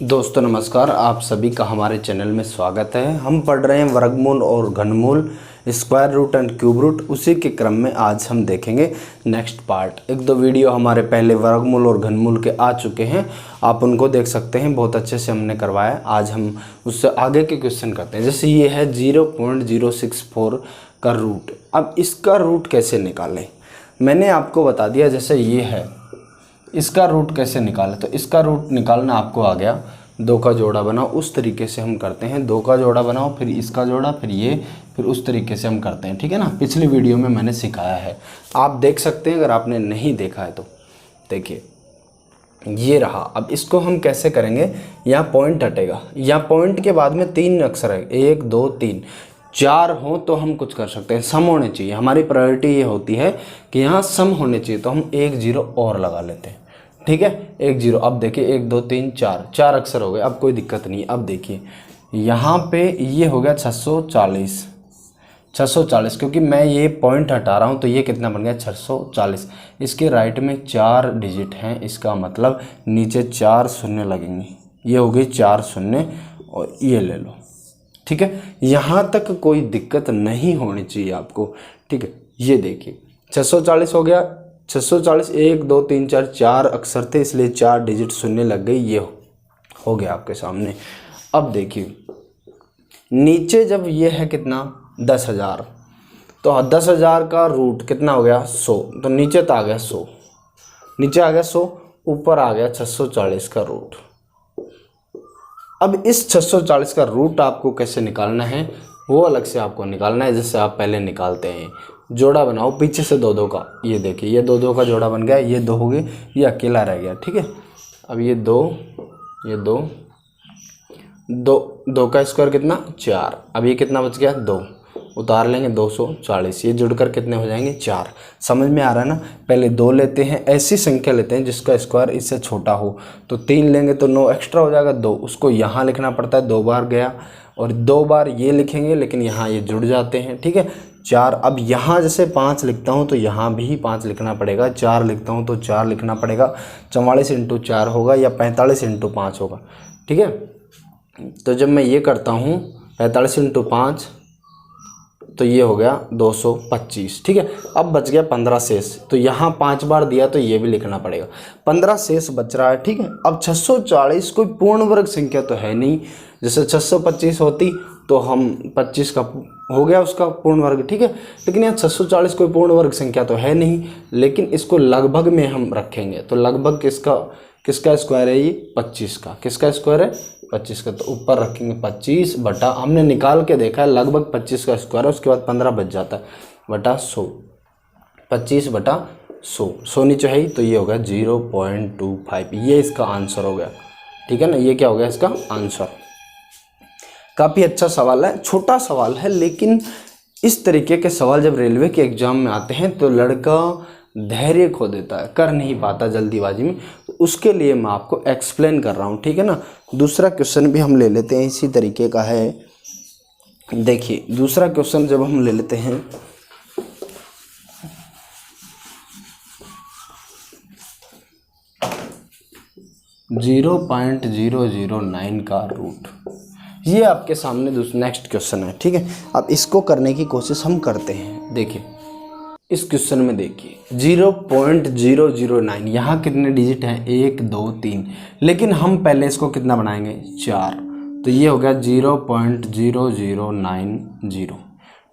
दोस्तों नमस्कार, आप सभी का हमारे चैनल में स्वागत है। हम पढ़ रहे हैं वर्गमूल और घनमूल, square root and cube root. उसी के क्रम में आज हम देखेंगे नेक्स्ट पार्ट। एक दो वीडियो हमारे पहले वर्गमूल और घनमूल के आ चुके हैं, आप उनको देख सकते हैं। बहुत अच्छे से हमने करवाया। आज हम उससे आगे के क्वेश्चन करते हैं। जैसे ये है 0.064 का रूट। अब इसका रूट कैसे निकालें, मैंने आपको बता दिया। जैसे ये है, इसका रूट कैसे निकालें, तो इसका रूट निकालना आपको आ गया। दो का जोड़ा बनाओ, उस तरीके से हम करते हैं। दो का जोड़ा बनाओ, फिर इसका जोड़ा, फिर ये, फिर उस तरीके से हम करते हैं। ठीक है ना, पिछली वीडियो में मैंने सिखाया है, आप देख सकते हैं अगर आपने नहीं देखा है तो। देखिए ये रहा। अब इसको हम कैसे करेंगे, यहाँ पॉइंट हटेगा, यहाँ पॉइंट के बाद में 3 अक्षर है, 1 2 3 4 हो तो हम कुछ कर सकते हैं। सम होने चाहिए, हमारी प्रायोरिटी ये होती है कि यहाँ सम होने चाहिए, तो हम 1 0 और लगा लेते हैं। ठीक है, 1 0। अब देखिए 1 2 3 4 अक्षर हो गए, अब कोई दिक्कत नहीं। अब देखिए यहाँ पे ये हो गया 640, क्योंकि मैं ये पॉइंट हटा रहा हूँ तो ये कितना बन गया 640। इसके राइट में 4 डिजिट हैं, इसका मतलब नीचे 4 शून्य लगेंगे। ये हो गई 4 शून्य, और ये ले लो। ठीक है, यहाँ तक कोई दिक्कत नहीं होनी चाहिए आपको। ठीक है, ये देखिए 640 हो गया। 640 1 2 3 4 अक्षर थे, इसलिए 4 डिजिट शून्य लग गई। ये हो गया आपके सामने। अब देखिए नीचे जब ये है कितना 10,000, तो 10,000 का रूट कितना हो गया 100, तो नीचे तो आ गया 100, नीचे आ गया 100, ऊपर आ गया 640 का रूट। अब इस 640 का रूट आपको कैसे निकालना है वो अलग से आपको निकालना है, जैसे आप पहले निकालते हैं। जोड़ा बनाओ पीछे से 2 2 का। ये देखिए ये 2 2 का जोड़ा बन गया, ये 2 हो गए, ये अकेला रह गया। ठीक है, अब ये 2 2 का स्क्वायर कितना 4। अब ये कितना बच गया 2, उतार लेंगे 240। ये जुड़कर कितने हो जाएंगे 4। समझ में आ रहा है ना। पहले 2 लेते हैं, ऐसी संख्या लेते हैं जिसका स्क्वायर इससे छोटा हो, तो 3 लेंगे तो 9 एक्स्ट्रा हो जाएगा। 2 उसको यहाँ लिखना पड़ता है, 2 बार गया, और 2 बार ये लिखेंगे, लेकिन यहाँ ये जुड़ जाते हैं। ठीक है, 4। अब यहाँ जैसे 5 लिखता हूँ तो यहाँ भी 5 लिखना पड़ेगा, 4 लिखता हूँ तो 4 लिखना पड़ेगा। 44 × 4 होगा या 45 × 5 होगा। ठीक है, तो जब मैं ये करता हूँ 45 × 5, तो ये हो गया 225। ठीक है, अब बच गया 15 शेष, तो यहाँ 5 बार दिया तो ये भी लिखना पड़ेगा। 15 शेष बच रहा है। ठीक है, अब 640 कोई पूर्ण वर्ग संख्या तो है नहीं। जैसे 625 होती तो हम 25 का हो गया उसका पूर्ण वर्ग। ठीक है, लेकिन यहाँ 640 कोई पूर्ण वर्ग संख्या तो है नहीं, लेकिन इसको लगभग में हम रखेंगे। तो लगभग किसका स्क्वायर है ये 25 का। किसका स्क्वायर है 25 का, तो ऊपर रखेंगे 25 बटा, हमने निकाल के देखा है लगभग 25 का स्क्वायर है, उसके बाद 15 बच जाता है, बटा 100। 25 बटा 100 नीचे है ही, तो ये होगा 0.25। ये इसका आंसर हो गया। ठीक है ना, ये क्या हो गया इसका आंसर। काफ़ी अच्छा सवाल है, छोटा सवाल है, लेकिन इस तरीके के सवाल जब रेलवे के एग्जाम में आते हैं तो लड़का धैर्य खो देता है, कर नहीं पाता जल्दीबाजी में। तो उसके लिए मैं आपको एक्सप्लेन कर रहा हूँ। ठीक है ना, दूसरा क्वेश्चन भी हम ले लेते हैं, इसी तरीके का है। देखिए दूसरा क्वेश्चन जब हम ले लेते हैं, .009 का रूट, ये आपके सामने नेक्स्ट क्वेश्चन है। ठीक है, अब इसको करने की कोशिश हम करते हैं। देखिए इस क्वेश्चन में देखिए 0.009, यहाँ कितने डिजिट हैं 1 2 3, लेकिन हम पहले इसको कितना बनाएंगे 4, तो ये हो गया 0.0090।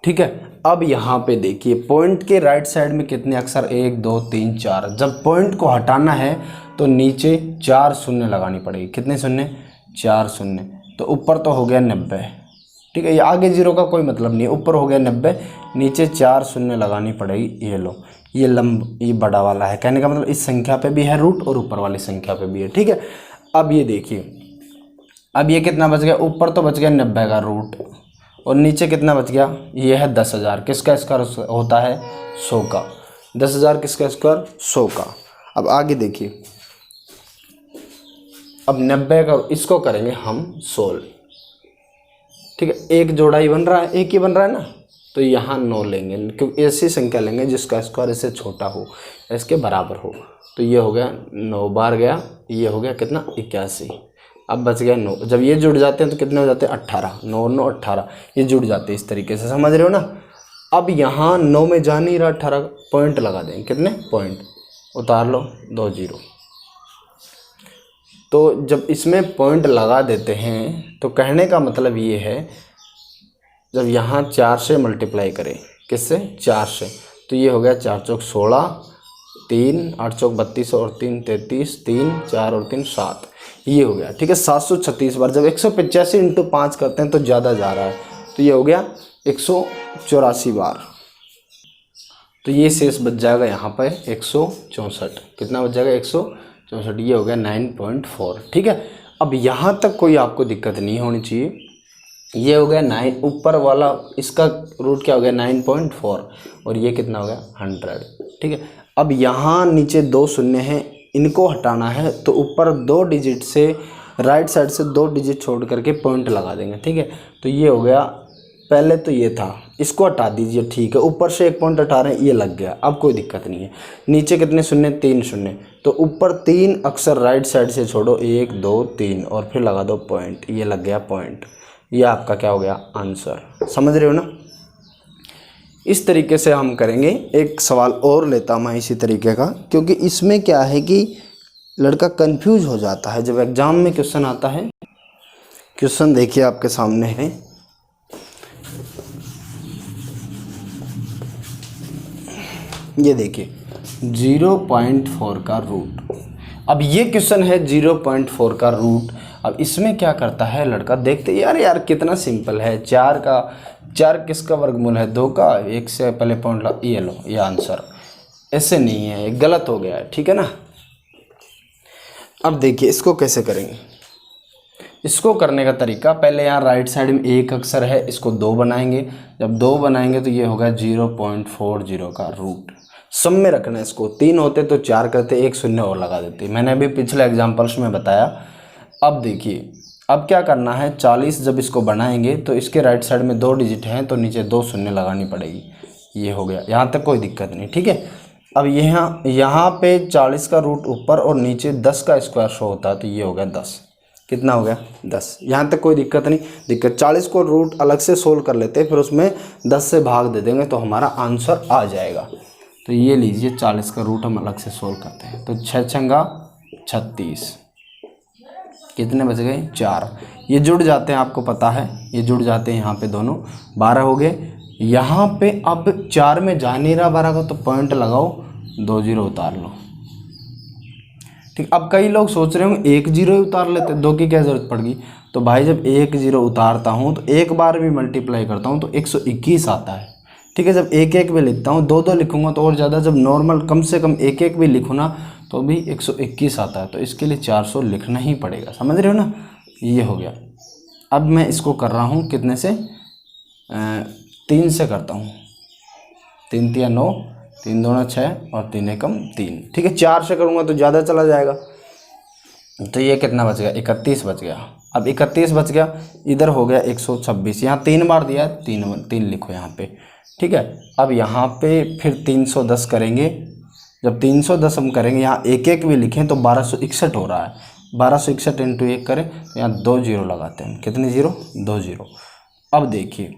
ठीक है, अब यहाँ पे देखिए पॉइंट के राइट साइड में कितने अक्षर 1 2 3 4। जब पॉइंट को हटाना है तो नीचे 4 शून्य लगानी पड़ेगी। कितने शून्य 4 शून्य, तो ऊपर तो हो गया 90। ठीक है, ये आगे 0 का कोई मतलब नहीं है, ऊपर हो गया 90, नीचे 4 शून्य लगानी पड़ेगी। ये लो, ये बड़ा वाला है, कहने का मतलब इस संख्या पे भी है रूट और ऊपर वाली संख्या पे भी है। ठीक है, अब ये देखिए, अब ये कितना बच गया, ऊपर तो बच गया 90 का रूट, और नीचे कितना बच गया, ये है 10,000। किसका स्क्वायर होता है 100 का। 10,000 किसका स्क्वायर 100 का। अब आगे देखिए, अब 90 का इसको करेंगे हम 16। ठीक है, एक जोड़ा ही बन रहा है, एक ही बन रहा है ना, तो यहाँ 9 लेंगे, क्योंकि ऐसी संख्या लेंगे जिसका स्क्वायर इससे छोटा हो, इसके बराबर हो। तो ये हो गया 9 बार गया, ये हो गया कितना 81। अब बच गया 9। जब ये जुड़ जाते हैं तो कितने हो जाते हैं 18, 9 9 18, ये जुड़ जाते हैं इस तरीके से, समझ रहे हो ना। अब यहाँ 9 में जा नहीं रहा, 18 पॉइंट लगा देंगे, कितने पॉइंट, उतार लो 2 0। तो जब इसमें पॉइंट लगा देते हैं तो कहने का मतलब ये है, जब यहाँ 4 से मल्टीप्लाई करें, किससे 4 से, तो ये हो गया 4 चौक 16, 3 8 चौक 32 और 3 33, 3 4 और 3 7, ये हो गया, ठीक है 736 बार। जब 185 इंटू 5 करते हैं तो ज़्यादा जा रहा है, तो ये हो गया 184 बार। तो ये शेष बच जाएगा यहाँ पर 164, कितना बच जाएगा 164, ये हो गया 9.4, ठीक है। अब यहाँ तक कोई आपको दिक्कत नहीं होनी चाहिए। ये हो गया 9, ऊपर वाला इसका रूट क्या हो गया 9.4, और ये कितना हो गया 100, ठीक है। अब यहाँ नीचे 2 शून्य हैं, इनको हटाना है, तो ऊपर 2 डिजिट से राइट साइड से 2 डिजिट छोड़ करके पॉइंट लगा देंगे, ठीक है। तो ये हो गया, पहले तो ये था, इसको हटा दीजिए, ठीक है। ऊपर से 1 पॉइंट हटा रहे हैं, ये लग गया, अब कोई दिक्कत नहीं है। नीचे कितने शून्य, 3 शून्य, तो ऊपर 3 अक्षर राइट साइड से छोड़ो, 1 2 3 और फिर लगा दो पॉइंट, ये लग गया पॉइंट। ये आपका क्या हो गया आंसर, समझ रहे हो ना। इस तरीके से हम करेंगे। एक सवाल और लेता मैं इसी तरीके का, क्योंकि इसमें क्या है कि लड़का कंफ्यूज हो जाता है जब एग्जाम में क्वेश्चन आता है। क्वेश्चन देखिए आपके सामने है, ये देखिए 0.4 का रूट। अब ये क्वेश्चन है 0.4 का रूट। अब इसमें क्या करता है लड़का, देखते यार कितना सिंपल है, 4 किसका वर्गमूल है, 2 का, 1 से पहले पॉइंट लो, ये लो, ये आंसर। ऐसे नहीं है, गलत हो गया है, ठीक है ना। अब देखिए इसको कैसे करेंगे। इसको करने का तरीका, पहले यहाँ राइट साइड में 1 अक्षर है, इसको 2 बनाएंगे। जब 2 बनाएंगे तो ये होगा 0.40 का रूट। सब में रखना है इसको, 3 होते तो 4 करते, 1 शून्य और लगा देते, मैंने अभी पिछले एग्जाम्पल्स में बताया। अब देखिए अब क्या करना है, 40 जब इसको बनाएंगे तो इसके राइट साइड में 2 डिजिट हैं, तो नीचे 2 शून्य लगानी पड़ेगी। ये हो गया, यहाँ तक कोई दिक्कत नहीं, ठीक है। अब यहाँ पे 40 का रूट ऊपर और नीचे 10 का स्क्वायर शो होता है, तो ये हो गया 10। कितना हो गया 10, यहाँ तक कोई दिक्कत नहीं। दिक्कत 40 को रूट अलग से सोल्व कर लेते हैं, फिर उसमें 10 से भाग दे देंगे तो हमारा आंसर आ जाएगा। तो ये लीजिए 40 का रूट हम अलग से सोल्व करते हैं, तो 6 छंगा 36, कितने बच गए 4। ये जुड़ जाते हैं, आपको पता है ये जुड़ जाते हैं, यहाँ पे दोनों 12 हो गए। यहाँ पे अब 4 में जा नहीं रहा 12 का, तो पॉइंट लगाओ, 2 0 उतार लो, ठीक। अब कई लोग सोच रहे होंगे 1 0 ही उतार लेते, 2 की क्या ज़रूरत पड़ गई। तो भाई जब 1 0 उतारता हूँ तो एक बार भी मल्टीप्लाई करता हूँ तो 121 आता है, ठीक है। जब 1 1 भी लिखता हूँ, 2 2 लिखूँगा तो और ज़्यादा, जब नॉर्मल कम से कम 1 1 भी लिखूँ ना तो भी 121 आता है, तो इसके लिए 400 लिखना ही पड़ेगा, समझ रहे हो ना। ये हो गया। अब मैं इसको कर रहा हूँ कितने से, 3 से करता हूँ, 3 3 9, 3 2 6 और 3 1 3, ठीक है। 4 से करूँगा तो ज़्यादा चला जाएगा, तो ये कितना बच गया 31 बच गया। अब 31 बच गया, इधर हो गया 126, यहाँ 3 बार दिया है, 3 लिखो यहाँ पे, ठीक है। अब यहाँ पे फिर 310 करेंगे। जब 310 हम करेंगे, यहाँ 1 1 भी लिखें तो 1261 हो रहा है, 1261 इंटू 1 करें तो यहाँ 2 0 लगाते हैं, कितने 0, 2 0। अब देखिए,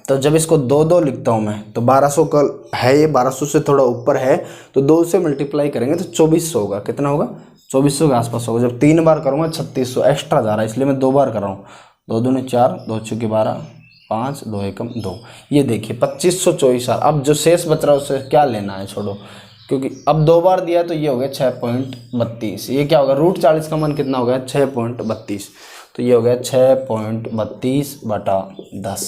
तो जब इसको 2 2 लिखता हूँ मैं, तो 1200 का है, ये 1200 से थोड़ा ऊपर है, तो 2 से मल्टीप्लाई करेंगे तो 2400 होगा, कितना होगा 2400 के आसपास होगा। जब 3 बार करूँगा 3600 एक्स्ट्रा जा रहा है, इसलिए मैं 2 बार कर रहा हूँ। 2 दूनी 4, 2 चौके 12, 5 2 1 2, ये देखिए 2524। अब जो शेष बच रहा है उससे क्या लेना है, छोड़ो, क्योंकि अब 2 बार दिया तो ये हो गया 6.32। ये क्या होगा, रूट 40 का मान कितना हो गया 6.32, तो ये हो गया 6.32 बटा 10।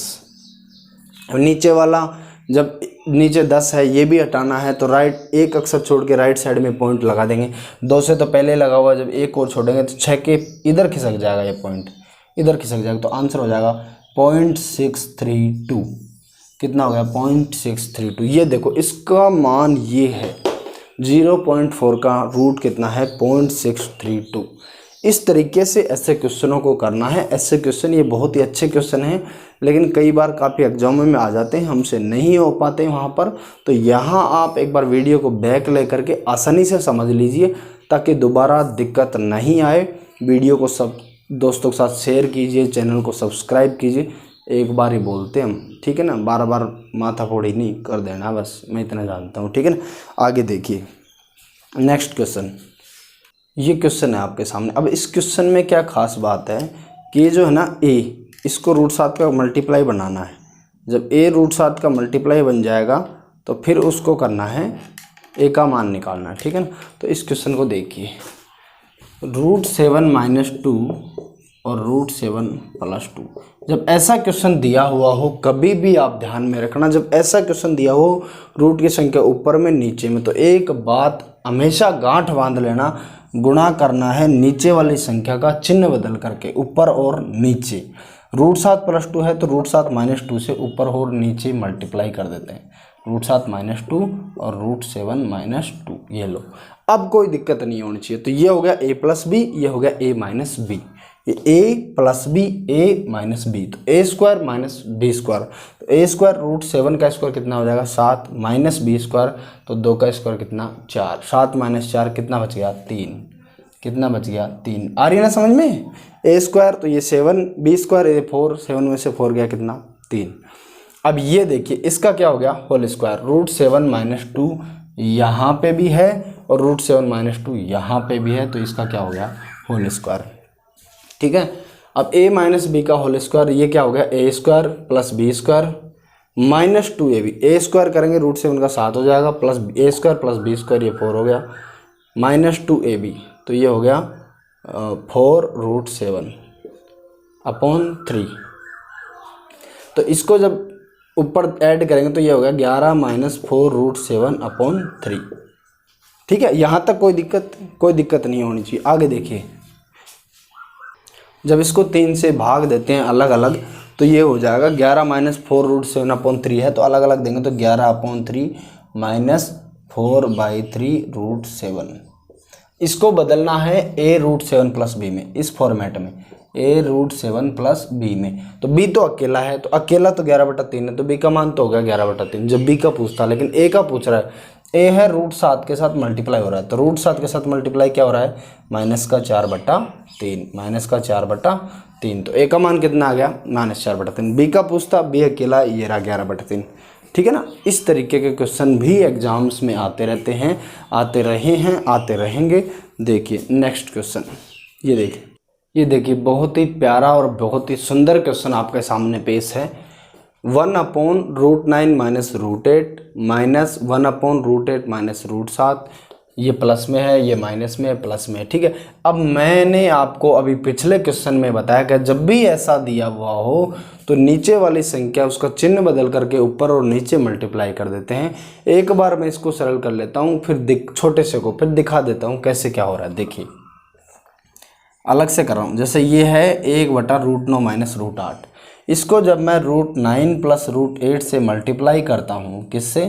नीचे वाला, जब नीचे 10 है ये भी हटाना है, तो राइट 1 अक्षर छोड़ के राइट साइड में पॉइंट लगा देंगे। 2 से तो पहले लगा हुआ, जब 1 और छोड़ेंगे तो 6 के इधर खिसक जाएगा, ये पॉइंट इधर खिसक जाएगा, तो आंसर हो जाएगा 0.632। कितना हो गया 0.632। ये देखो इसका मान ये है, 0.4 का रूट कितना है 0.632। इस तरीके से ऐसे क्वेश्चनों को करना है। ऐसे क्वेश्चन ये बहुत ही अच्छे क्वेश्चन हैं, लेकिन कई बार काफ़ी एग्जामों में आ जाते हैं, हमसे नहीं हो पाते हैं वहाँ पर। तो यहाँ आप एक बार वीडियो को बैक ले करके आसानी से समझ लीजिए, ताकि दोबारा दिक्कत नहीं आए। वीडियो को सब दोस्तों के साथ शेयर कीजिए, चैनल को सब्सक्राइब कीजिए। एक बार ही बोलते हम, ठीक है ना, बार बार माथा फोड़ी नहीं कर देना, बस मैं इतना जानता हूँ, ठीक है ना। आगे देखिए नेक्स्ट क्वेश्चन, ये क्वेश्चन है आपके सामने। अब इस क्वेश्चन में क्या खास बात है कि ये जो है ना a, इसको √7 का मल्टीप्लाई बनाना है। जब a √7 का मल्टीप्लाई बन जाएगा तो फिर उसको करना है a का मान निकालना है, ठीक है ना। तो इस क्वेश्चन को देखिए, √7 - 2 और √7 + 2। जब ऐसा क्वेश्चन दिया हुआ हो, कभी भी आप ध्यान में रखना, जब ऐसा क्वेश्चन दिया हो रूट की संख्या ऊपर में नीचे में, तो एक बात हमेशा गांठ बांध लेना, गुणा करना है नीचे वाली संख्या का चिन्ह बदल करके, ऊपर और नीचे। √7 + 2 है तो √7 - 2 से ऊपर और नीचे मल्टीप्लाई कर देते हैं, √7 - 2 और √7 - 2, ये लो। अब कोई दिक्कत नहीं होनी चाहिए। तो ये हो गया a + b, ये हो गया a - b, ये a + b, a - b, तो a² - b²। तो a² √7 का स्क्वायर कितना हो जाएगा 7, - b², तो 2 का स्क्वायर कितना 4, 7 - 4 कितना बच गया 3, कितना बच गया 3। आ रही है ना समझ में। a² तो ये 7, b² ये 4, 7 में से 4 गया कितना 3। अब ये देखिए इसका क्या हो गया होल स्क्वायर, √7 - 2 यहाँ पे भी है और √7 - 2 यहाँ पे भी है, तो इसका क्या हो गया होल स्क्वायर, ठीक है। अब a - b का होल स्क्वायर, ये क्या हो गया a² + b² - 2ab, a² करेंगे √7 का 7 हो जाएगा, प्लस a² + b², ये 4 हो गया, -2ab, तो ये हो गया 4√7/3। तो इसको जब ऊपर ऐड करेंगे तो ये हो गया 11 - 4√7/3, ठीक है। यहाँ तक कोई दिक्कत नहीं होनी चाहिए। आगे देखिए, जब इसको 3 से भाग देते हैं अलग अलग, तो ये हो जाएगा 11 - 4√7/3 है, तो अलग अलग देंगे तो 11/3 - 4/3√7। इसको बदलना है a√7 + b में, इस फॉर्मेट में a√7 + b में। तो b तो अकेला है, तो अकेला तो 11/3 है, तो b का मान तो हो गया 11/3 जब b का पूछता, लेकिन a का पूछ रहा है। a है √7 के साथ मल्टीप्लाई हो रहा है, तो √7 के साथ मल्टीप्लाई क्या हो रहा है -4/3, -4/3, तो a का मान कितना आ गया -4/3। b का पूछता, b अकेला, ये रहा 11/3, ठीक है ना। इस तरीके के क्वेश्चन भी एग्जाम्स में आते रहते हैं, आते रहे हैं, आते रहेंगे। देखिए नेक्स्ट क्वेश्चन, ये देखिए बहुत ही प्यारा और बहुत ही सुंदर क्वेश्चन आपके सामने पेश है। 1/√9 - √8 -1/√8 - √7, ये प्लस में है, ये माइनस में है, प्लस में है, ठीक है। अब मैंने आपको अभी पिछले क्वेश्चन में बताया कि जब भी ऐसा दिया हुआ हो तो नीचे वाली संख्या उसका चिन्ह बदल करके ऊपर और नीचे मल्टीप्लाई कर देते हैं। एक बार मैं इसको सरल कर लेता हूँ, फिर छोटे से को फिर दिखा देता हूँ कैसे क्या हो रहा है। देखिए अलग से कर रहा हूँ, जैसे ये है 1/√9 - √8, इसको जब मैं √9 + √8 से मल्टीप्लाई करता हूँ, किससे,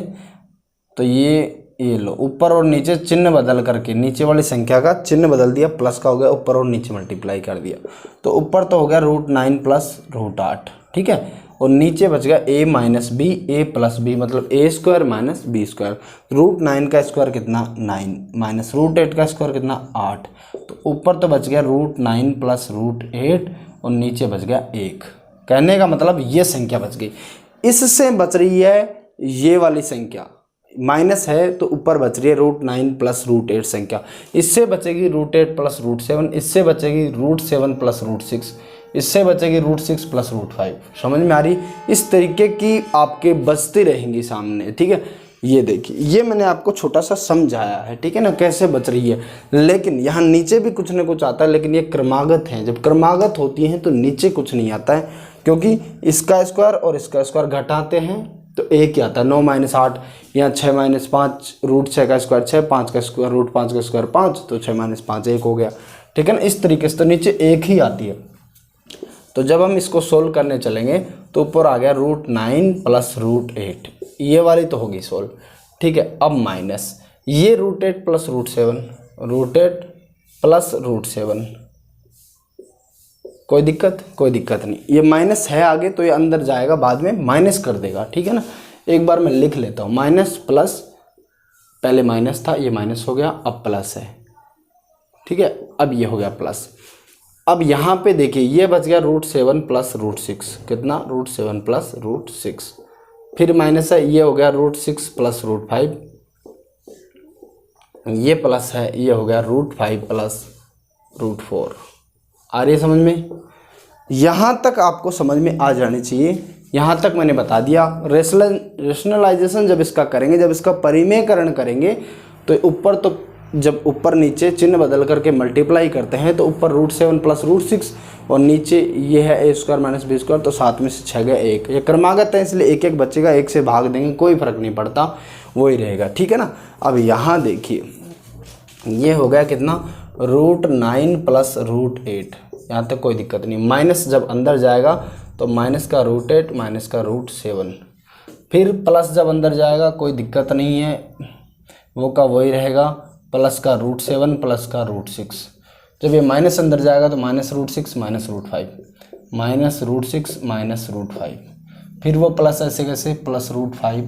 तो ये लो, ऊपर और नीचे चिन्ह बदल करके नीचे वाली संख्या का चिन्ह बदल दिया, प्लस का हो गया, ऊपर और नीचे मल्टीप्लाई कर दिया, तो ऊपर तो हो गया √9 + √8, ठीक है, और नीचे बच गया a - b, a + b, मतलब a² - b²। √9 का स्क्वायर कितना 9, -√8 का स्क्वायर कितना 8, तो ऊपर तो बच गया √9 + √8 और नीचे बच गया 1। कहने का मतलब ये संख्या बच गई। इससे बच रही है ये वाली संख्या, माइनस है तो ऊपर बच रही है √9 + √8 संख्या, इससे बचेगी √8 + √7, इससे बचेगी √7 + √6, इससे बचेगी √6 + √5। समझ में आ रही। इस तरीके की आपके बचती रहेंगी सामने, ठीक है। ये देखिए, ये मैंने आपको छोटा सा समझाया है, ठीक है ना, कैसे बच रही है। लेकिन यहाँ नीचे भी कुछ न कुछ आता है, लेकिन ये क्रमागत हैं। जब क्रमागत होती हैं तो नीचे कुछ नहीं आता है, क्योंकि इसका स्क्वायर और इसका स्क्वायर घटाते हैं तो एक ही आता है। 9 - 8 या 6 - 5, √6 का स्क्वायर 6, 5 का स्क्वायर √5 का स्क्वायर 5, तो 6 - 5 1 हो गया, ठीक है ना। इस तरीके से तो नीचे एक ही आती है। तो जब हम इसको सोल्व करने चलेंगे तो ऊपर आ गया √9 + √8, ये वाली तो होगी सोल्व, ठीक है। अब माइनस ये √8 + √7, √8 + √7, कोई दिक्कत नहीं। ये माइनस है आगे तो ये अंदर जाएगा, बाद में माइनस कर देगा, ठीक है ना। एक बार मैं लिख लेता हूँ, माइनस प्लस, पहले माइनस था, ये माइनस हो गया, अब प्लस है, ठीक है। अब ये हो गया प्लस। अब यहाँ पे देखिए ये बच गया √7 प्लस √6, कितना √7 प्लस √6, फिर माइनस है, ये हो गया √6 प्लस √5, ये प्लस है, ये हो गया √5 प्लस √4। आ रही है समझ में? यहाँ तक आपको समझ में आ जानी चाहिए। यहाँ तक मैंने बता दिया। रेशनलाइजेशन जब इसका करेंगे, जब इसका परिमेयकरण करेंगे, तो ऊपर तो जब ऊपर नीचे चिन्ह बदल करके मल्टीप्लाई करते हैं तो ऊपर √7 प्लस √6 और नीचे ये है a² माइनस b², तो 7 में से 6 गया 1। ये क्रमागत है इसलिए एक एक बचेगा, 1 से भाग देंगे कोई फर्क नहीं पड़ता, वही रहेगा, ठीक है ना। अब यहाँ देखिए ये हो गया कितना √9 प्लस √8, यहाँ तक कोई दिक्कत नहीं। माइनस जब अंदर जाएगा तो माइनस का √8 माइनस का √7, फिर प्लस जब अंदर जाएगा कोई दिक्कत नहीं है, वो का वही रहेगा, प्लस का √7 प्लस का √6। जब ये माइनस अंदर जाएगा तो माइनस √6 माइनस √5, माइनस √6 माइनस √5, फिर वो प्लस ऐसे कैसे प्लस √5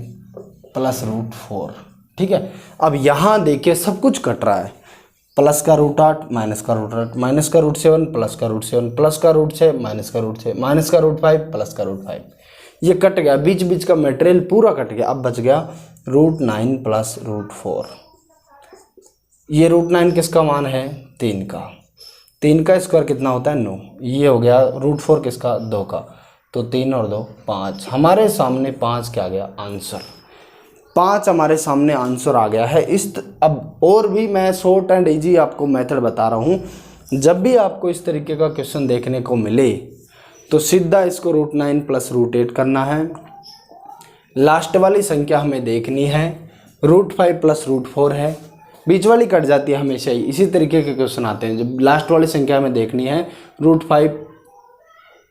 प्लस √4, ठीक है। अब यहाँ देखिए सब कुछ कट रहा है, प्लस का √8 माइनस का √8, माइनस का √7 प्लस का √7, प्लस का √6 माइनस का √6, माइनस का √5 प्लस का √5, ये कट गया, बीच बीच का मटेरियल पूरा कट गया। अब बच गया √9 प्लस √4। ये √9 किसका मान है? 3 का। 3 का स्क्वायर कितना होता है? 9। ये हो गया √4 किसका? 2 का। तो 3 और 2 5। हमारे सामने 5 क्या आ गया? आंसर 5 हमारे सामने आंसर आ गया है। अब और भी मैं शॉर्ट एंड इजी आपको मेथड बता रहा हूँ। जब भी आपको इस तरीके का क्वेश्चन देखने को मिले तो सीधा इसको √9 प्लस √8 करना है। लास्ट वाली संख्या हमें देखनी है, √5 प्लस √4 है, बीच वाली कट जाती है हमेशा ही। इसी तरीके के क्वेश्चन आते हैं। जब लास्ट वाली संख्या हमें देखनी है √5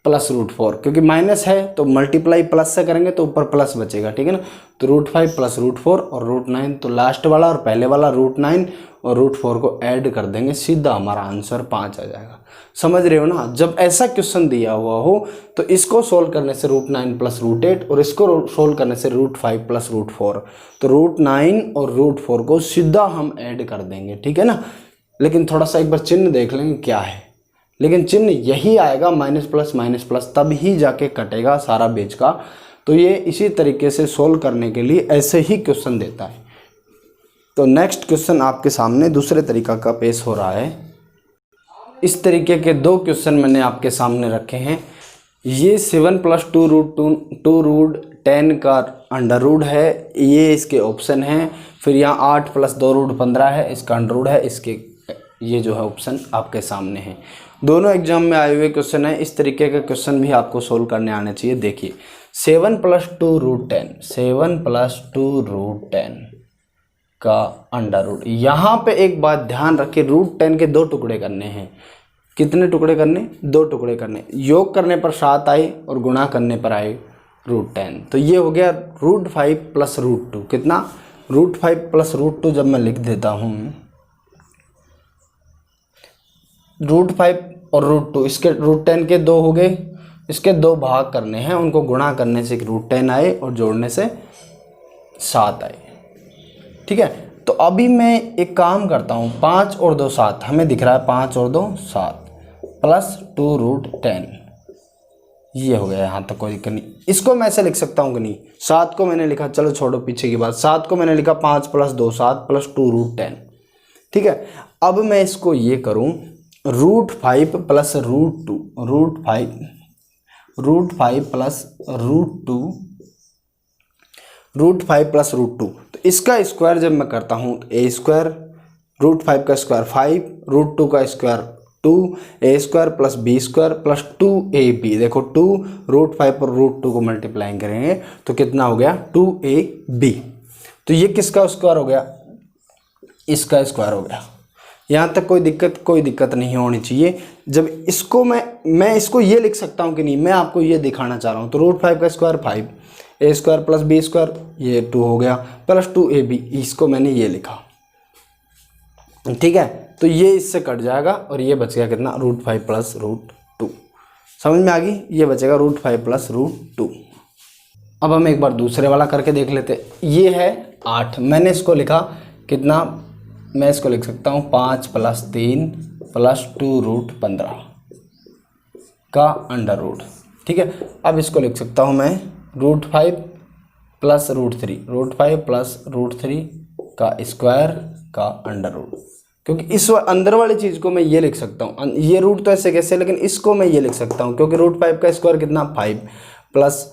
प्लस √4, क्योंकि माइनस है तो मल्टीप्लाई प्लस से करेंगे तो ऊपर प्लस बचेगा, ठीक है ना। तो √5 प्लस √4 और √9, तो लास्ट वाला और पहले वाला √9 और √4 को ऐड कर देंगे, सीधा हमारा आंसर 5 आ जाएगा। समझ रहे हो ना? जब ऐसा क्वेश्चन दिया हुआ हो तो इसको सोल्व करने से √9 प्लस √8 और इसको सोल्व करने से √5 प्लस √4, तो √9 और √4 को सीधा हम ऐड कर देंगे, ठीक है ना। लेकिन थोड़ा सा एक बार चिन्ह देख लेंगे क्या है, लेकिन चिन्ह यही आएगा माइनस प्लस, तब ही जाके कटेगा सारा बीच का। तो ये इसी तरीके से सोल्व करने के लिए ऐसे ही क्वेश्चन देता है। तो नेक्स्ट क्वेश्चन आपके सामने दूसरे तरीका का पेश हो रहा है। इस तरीके के 2 क्वेश्चन मैंने आपके सामने रखे हैं। ये 7 प्लस 2√10 का अंडर रूट है, ये इसके ऑप्शन हैं। फिर यहाँ 8 प्लस 2√15 है, इसका अंडर रूट है। इसके ये जो है ऑप्शन आपके सामने है। दोनों एग्जाम में आए हुए क्वेश्चन है। इस तरीके के क्वेश्चन भी आपको सोल्व करने आने चाहिए। देखिए 7 प्लस 2√10 का अंडर रूट। यहाँ पे एक बात ध्यान रखिए, √10 के 2 टुकड़े करने हैं। कितने टुकड़े करने? 2 टुकड़े करने। योग करने पर 7 आए और गुणा करने पर आए √10। तो ये हो गया √5 प्लस √2। कितना? √5 प्लस √2। जब मैं लिख देता हूँ √5 और √2, इसके √10 के 2 हो गए, इसके 2 भाग करने हैं, उनको गुणा करने से √10 आए और जोड़ने से 7 आए, ठीक है। तो अभी मैं एक काम करता हूँ, 5 और 2 7, हमें दिख रहा है 5 और 2 7 प्लस 2√10, ये हो गया। यहाँ तक कोई दिक्कत नहीं। इसको मैं ऐसे लिख सकता हूँ कि नहीं, 7 को मैंने लिखा, चलो छोड़ो पीछे की बात, 7 को मैंने लिखा 5 प्लस 2 7 प्लस 2√10, ठीक है। अब मैं इसको ये करूँ √5 प्लस √2, √5 प्लस √2, तो इसका स्क्वायर जब मैं करता हूँ तो a स्क्वायर, √5 का स्क्वायर 5, √2 का square 2, a square plus b square plus 2ab। देखो 2 √5 और √2 को मल्टीप्लाई करेंगे तो कितना हो गया? 2ab। तो ये किसका स्क्वायर हो गया? इसका स्क्वायर हो गया। यहाँ तक कोई दिक्कत नहीं होनी चाहिए। जब इसको मैं इसको ये लिख सकता हूँ कि नहीं, मैं आपको ये दिखाना चाह रहा हूँ। तो √5 का square 5, a square plus b square, ये 2 हो गया, प्लस 2ab, इसको मैंने ये लिखा, ठीक है। तो ये इससे कट जाएगा और ये बच गया कितना? √5 प्लस √2। समझ में आ गई? ये बचेगा √5 प्लस √2। अब हम एक बार दूसरे वाला करके देख लेते। ये है 8, मैंने इसको लिखा कितना? मैं इसको लिख सकता हूँ 5 + 3 + 2√15 का अंडर रूट। ठीक है, अब इसको लिख सकता हूँ मैं √5 + √3, √5 + √3 का स्क्वायर का अंडर रूट। क्योंकि इस अंदर वाली चीज़ को मैं ये लिख सकता हूँ, ये रूट तो ऐसे कैसे, लेकिन इसको मैं ये लिख सकता हूँ क्योंकि √5 का स्क्वायर कितना 5 प्लस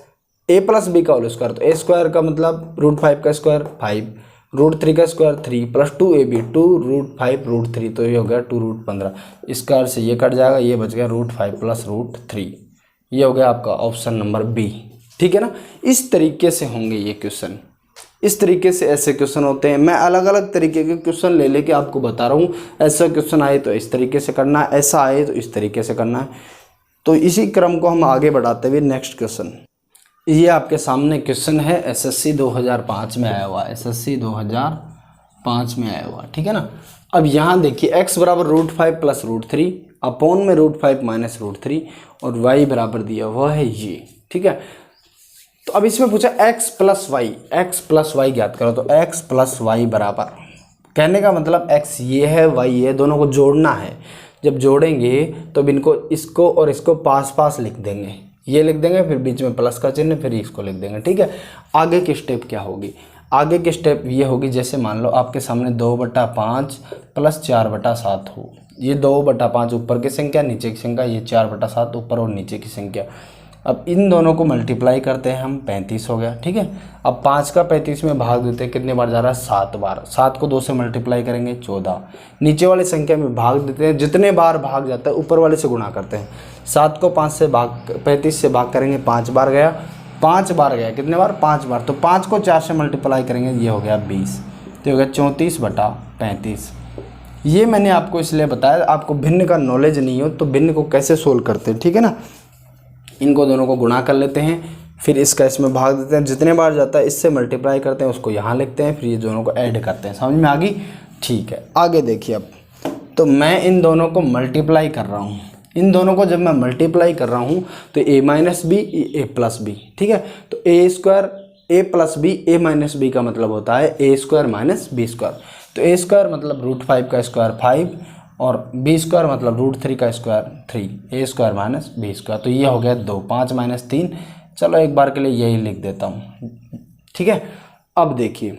a + b का होल स्क्वायर, तो a स्क्वायर का मतलब √5 का स्क्वायर 5, √3 का स्क्वायर 3 + 2ab 2√5 √3, तो ये हो गया 2√15। स्क्वायर से ये कट जाएगा, ये बच गया √5 + √3। ये हो गया आपका ऑप्शन नंबर बी। ठीक है ना, इस तरीके से होंगे ये क्वेश्चन, इस तरीके से ऐसे क्वेश्चन होते हैं। मैं अलग अलग तरीके के क्वेश्चन ले लेके आपको बता रहा हूँ, ऐसा क्वेश्चन आए तो इस तरीके से करना है, ऐसा आए तो इस तरीके से करना है। तो इसी क्रम को हम आगे बढ़ाते हुए नेक्स्ट क्वेश्चन, ये आपके सामने क्वेश्चन है एसएससी 2005 में आया हुआ, एसएससी 2005 में आया हुआ। ठीक है ना, अब यहाँ देखिए x बराबर √5 + √3 अपॉन में √5 - √3 और y बराबर दिया हुआ है ये। ठीक है, तो अब इसमें पूछा x + y ज्ञात करो, तो x + y बराबर, कहने का मतलब x ये है y ये, दोनों को जोड़ना है। जब जोड़ेंगे तो इनको, इसको और इसको पास पास लिख देंगे, ये लिख देंगे, फिर बीच में प्लस का चिन्ह, फिर इसको लिख देंगे। ठीक है, आगे की स्टेप क्या होगी, आगे की स्टेप ये होगी, जैसे मान लो आपके सामने 2/5 + 4/7 हो, ये 2/5 ऊपर की संख्या, नीचे की संख्या, ये 4/7 ऊपर और नीचे की संख्या। अब इन दोनों को मल्टीप्लाई करते हैं हम, 35 हो गया। ठीक है, अब 5 का 35 में भाग देते हैं, कितने बार जा रहा है 7 बार, 7 को 2 से मल्टीप्लाई करेंगे 14, नीचे वाली संख्या में भाग देते हैं, जितने बार भाग जाता है ऊपर वाले से गुणा करते हैं। 7 को 5 से भाग 35 से भाग करेंगे, 5 बार गया, 5 बार गया, कितने बार 5 बार, तो 5 को 4 से मल्टीप्लाई करेंगे, ये हो गया 20, तो हो गया 34/35। ये मैंने आपको इसलिए बताया, आपको भिन्न का नॉलेज नहीं हो तो भिन्न को कैसे सोल्व करते हैं। ठीक है ना, इनको दोनों को गुणा कर लेते हैं, फिर इसका इसमें भाग देते हैं, जितने बार जाता है इससे मल्टीप्लाई करते हैं, उसको यहाँ लिखते हैं, फिर ये दोनों को ऐड करते हैं। समझ में आ गई? ठीक है, आगे देखिए। अब तो मैं इन दोनों को मल्टीप्लाई कर रहा हूँ, इन दोनों को जब मैं मल्टीप्लाई कर रहा हूँ तो a - b a + b। ठीक है, तो a² a + b a - b का मतलब होता है a² - b²। तो a² मतलब √5 का स्क्वायर 5 और b² मतलब √3 का स्क्वायर 3, a² - b²। तो ये हो गया 2, 5 - 3, चलो एक बार के लिए यही लिख देता हूँ। ठीक है, अब देखिए,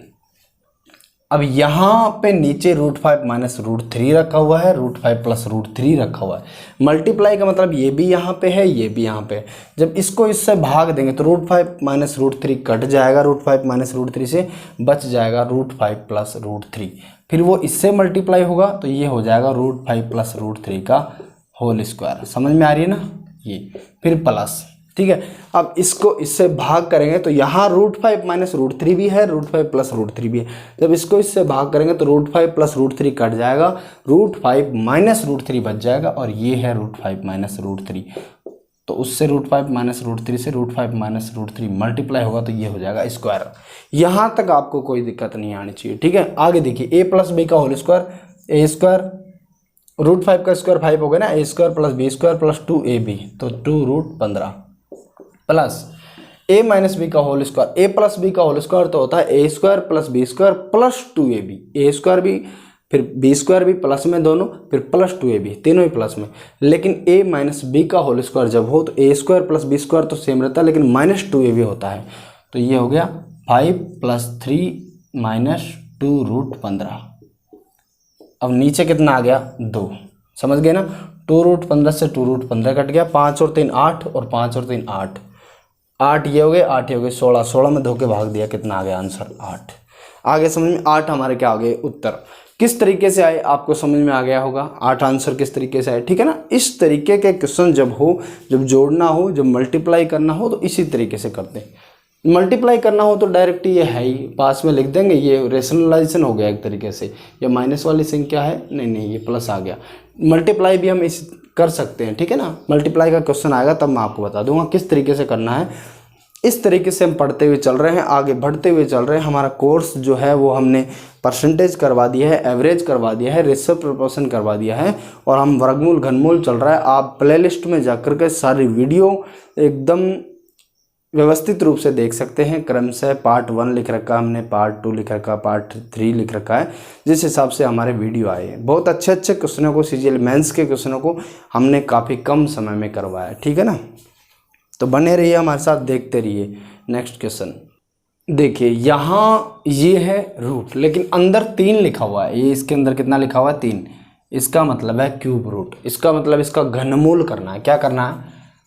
अब यहाँ पे नीचे √5 - √3 रखा हुआ है, √5 + √3 रखा हुआ है। मल्टीप्लाई का मतलब ये भी यहाँ पे है, ये भी यहाँ पे है। जब इसको इससे भाग देंगे तो √5 - √3 कट जाएगा, √5 - √3 से बच जाएगा √5 + √3, फिर वो इससे मल्टीप्लाई होगा तो ये हो जाएगा √5 + √3 का होल स्क्वायर। समझ में आ रही है ना, ये फिर प्लस। ठीक है, अब इसको इससे भाग करेंगे तो यहाँ √5 - √3 भी है, √5 + √3 भी है। जब इसको इससे भाग करेंगे तो √5 + √3 कट जाएगा, √5 - √3 बच जाएगा, और ये है √5 - √3। तो उससे √5 - √3 से √5 - √3 मल्टीप्लाई होगा तो ये हो जाएगा स्क्वायर। यहाँ तक आपको कोई दिक्कत नहीं आनी चाहिए। ठीक है, आगे देखिए, a + b का होल स्क्वायर, a² √5 का स्क्वायर 5 हो गया ना, a² + b² + 2ab, तो 2√15 प्लस a - b का होल स्क्वायर, a + b का होल स्क्वायर तो होता है a² + b² + 2ab, a² भी फिर b² भी प्लस में दोनों, फिर + 2ab, तीनों ही प्लस में। लेकिन a - b का होल स्क्वायर जब हो तो a² + b² तो सेम रहता है, लेकिन -2ab होता है। तो ये हो गया 5 + 3 - 2√15। अब नीचे कितना आ गया 2, समझ गए ना, 2√15 से 2√15 कट गया, 5 और 3 8 और 5 और 3 8, 8 ये हो गए, 8 ये हो गए, 16, 16 में 2 के भाग दिया, कितना आ गया आंसर 8। आगे समझ में, 8 हमारे क्या आ गए उत्तर। किस तरीके से आए आपको समझ में आ गया होगा, 8 आंसर किस तरीके से आए। ठीक है ना, इस तरीके के क्वेश्चन जब हो, जब जोड़ना हो, जब मल्टीप्लाई करना हो तो इसी तरीके से करते हैं। मल्टीप्लाई करना हो तो डायरेक्ट ये है ही, पास में लिख देंगे, ये रेशनलाइजेशन हो गया एक तरीके से। ये माइनस वाली संख्या है, नहीं ये प्लस आ गया। मल्टीप्लाई भी हम इस कर सकते हैं। ठीक है ना, मल्टीप्लाई का क्वेश्चन आएगा तब मैं आपको बता दूंगा किस तरीके से करना है। इस तरीके से हम पढ़ते हुए चल रहे हैं, आगे बढ़ते हुए चल रहे हैं। हमारा कोर्स जो है वो हमने परसेंटेज करवा दिया है, एवरेज करवा दिया है, रेशियो प्रोपोर्शन करवा दिया है, और हम वर्गमूल घनमूल चल रहा है। आप प्लेलिस्ट में जाकर के सारी वीडियो एकदम व्यवस्थित रूप से देख सकते हैं। क्रमशः पार्ट 1 लिख रखा हमने, पार्ट 2 लिख रखा, पार्ट 3 लिख रखा है, जिस हिसाब से हमारे वीडियो आए हैं। बहुत अच्छे अच्छे क्वेश्चनों को, सीजीएल मेंस के क्वेश्चनों को हमने काफ़ी कम समय में करवाया, ठीक है ना। तो बने रहिए हमारे साथ, देखते रहिए। नेक्स्ट क्वेश्चन देखिए, यहाँ ये है रूट, लेकिन अंदर 3 लिखा हुआ है। ये इसके अंदर कितना लिखा हुआ है? 3। इसका मतलब है क्यूब रूट। इसका मतलब इसका घनमूल करना है। क्या करना है?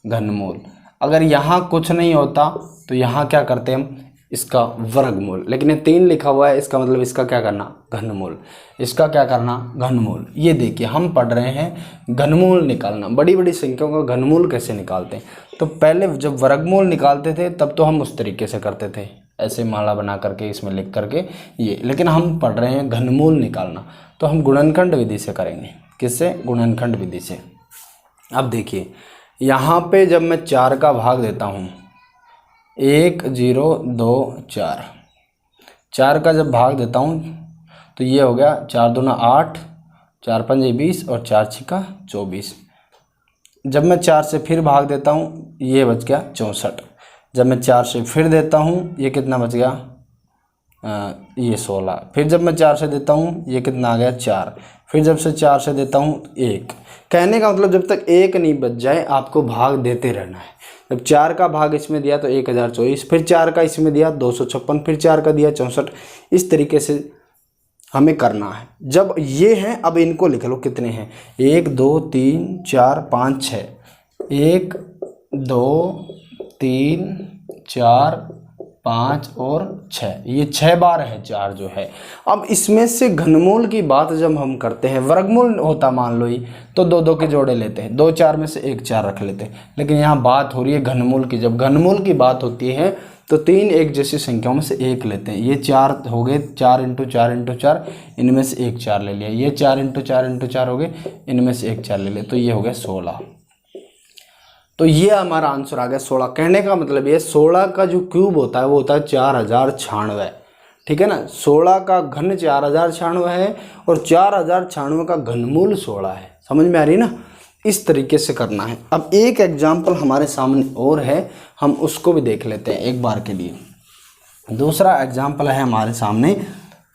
घनमूल। अगर यहाँ कुछ नहीं होता तो यहाँ क्या करते हैं हम? इसका वर्गमूल। लेकिन ये 3 लिखा हुआ है, इसका मतलब इसका क्या करना? घनमूल। इसका क्या करना? घनमूल। ये देखिए, हम पढ़ रहे हैं घनमूल निकालना। बड़ी बड़ी संख्याओं का घनमूल कैसे निकालते हैं? तो पहले जब वर्गमूल निकालते थे तब तो हम उस तरीके से करते थे, ऐसे माला बना करके इसमें लिख करके ये। लेकिन हम पढ़ रहे हैं घनमूल निकालना, तो हम गुणनखंड विधि से करेंगे। किससे? गुणनखंड विधि से। अब देखिए, यहाँ पे जब मैं 4 का भाग देता हूँ, 1 0 2 4, 4 का जब भाग देता हूँ तो ये हो गया 4 दूना 8, 4 पंजे 20 और 4 छिका 24। जब मैं 4 से फिर भाग देता हूँ, ये बच गया 64। जब मैं 4 से फिर देता हूँ, ये कितना बच गया? ये 16। फिर जब मैं 4 से देता हूँ, ये कितना आ गया? 4। फिर जब से 4 से देता हूँ 1। कहने का मतलब जब तक 1 नहीं बच जाए आपको भाग देते रहना है। जब 4 का भाग इसमें दिया तो 1024, फिर 4 का इसमें दिया 256, फिर 4 का दिया 64। इस तरीके से हमें करना है। जब ये हैं, अब इनको लिख लो कितने हैं? 1 2 3 4 5 6। 1 2 3 4 5 और 6, ये 6 बार है 4 जो है। अब इसमें से घनमूल की बात जब हम करते हैं, वर्गमूल होता मान लो ही, तो 2 2 के जोड़े लेते हैं, 2 4 में से 1 4 रख लेते हैं। लेकिन यहाँ बात हो रही है घनमूल की। जब घनमूल की बात होती है तो 3 एक जैसी संख्याओं में से 1 लेते हैं। ये 4 हो गए, 4 × 4 × 4, इनमें से 1 4 ले लिया। ये 4 × 4 × 4 हो गए, इनमें से 1 4 ले लिया, तो ये हो गया 16। तो ये हमारा आंसर आ गया 16। कहने का मतलब ये 16 का जो क्यूब होता है वो होता है 4096। ठीक है ना। 16 का घन 4096 है और 4096 का घनमूल 16 है। समझ में आ रही ना। इस तरीके से करना है। अब एक एग्जाम्पल हमारे सामने और है, हम उसको भी देख लेते हैं एक बार के लिए। दूसरा एग्जाम्पल है हमारे सामने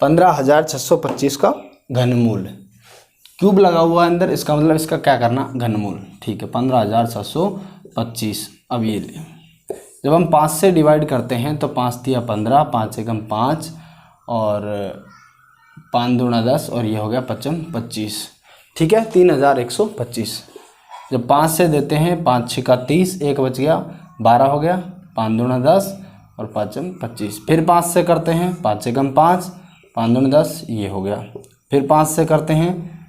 15625 का घनमूल। क्यूब लगा हुआ है अंदर, इसका मतलब इसका क्या करना? घनमूल। ठीक है, 15625। अब ये ले, जब हम 5 से डिवाइड करते हैं तो 5 तिया 15, 5 एकम 5 और 5 दूना 10 और ये हो गया 5 25। ठीक है, 3125। जब 5 से देते हैं, 5 छिका 30, 1 बच गया 12 हो गया, 5 दूना 10 और 5 25। फिर 5 से करते हैं, 5 एकम 5, 5 दूना 10, ये हो गया। फिर 5 से करते हैं,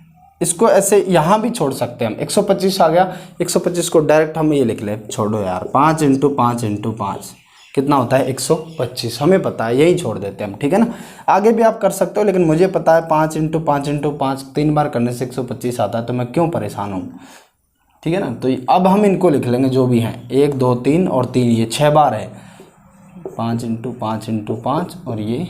इसको ऐसे यहाँ भी छोड़ सकते हैं हम। 125 आ गया, 125 को डायरेक्ट हम ये लिख ले, छोड़ो यार, 5 × 5 × 5 कितना होता है? 125। हमें पता है, यही छोड़ देते हैं हम। ठीक है ना। आगे भी आप कर सकते हो, लेकिन मुझे पता है 5 × 5 × 5 3 बार करने से 125 आता है, तो मैं क्यों परेशान हूँ। ठीक है ना। तो अब हम इनको लिख लेंगे जो भी हैं, 1 2 3 और 3, ये 6 बार है। 5 × 5 × 5 और ये।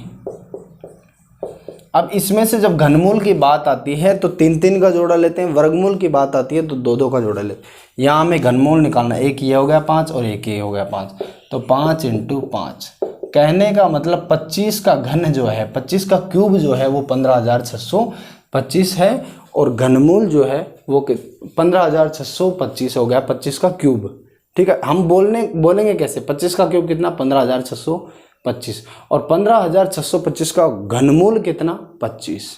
अब इसमें से जब घनमूल की बात आती है तो 3 3 का जोड़ा लेते हैं, वर्गमूल की बात आती है तो 2 2 का जोड़ा लेते हैं। यहाँ हमें घनमूल निकालना, एक ये हो गया 5 और एक ये हो गया 5, तो 5 × 5। कहने का मतलब 25 का घन जो है, 25 का क्यूब जो है वो 15625 है और घनमूल जो है वो 15625 हो गया, 25 का क्यूब। ठीक है। हम बोलेंगे कैसे? 25 का क्यूब कितना? 15625 और 15625 का घनमूल कितना? 25।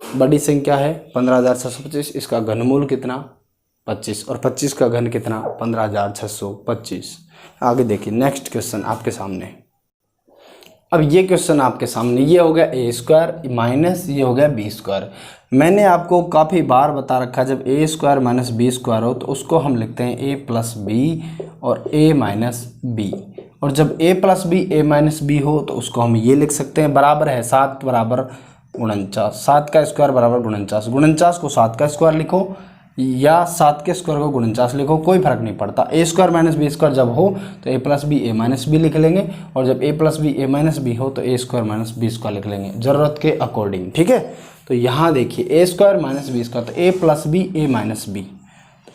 बड़ी संख्या है 15625, इसका घनमूल कितना? 25 और 25 का घन कितना? 15625। आगे देखिए, नेक्स्ट क्वेश्चन आपके सामने। अब ये क्वेश्चन आपके सामने, ये हो गया a² माइनस ये हो गया b²। मैंने आपको काफ़ी बार बता रखा है, जब a² माइनस b² हो तो उसको हम लिखते हैं a + b और a - b। और जब a + b a - b हो तो उसको हम ये लिख सकते हैं, बराबर है 7 = 49। 7 का स्क्वायर बराबर 49। 49 को 7 का स्क्वायर लिखो या 7 के स्क्वायर को 49 लिखो, कोई फर्क नहीं पड़ता। a² माइनस b² जब हो तो a + b a - b लिख लेंगे, और जब a + b a - b हो तो a² माइनस b² लिख लेंगे ज़रूरत के अकॉर्डिंग। ठीक है। तो यहाँ देखिए a² माइनस b², तो a + b a - b,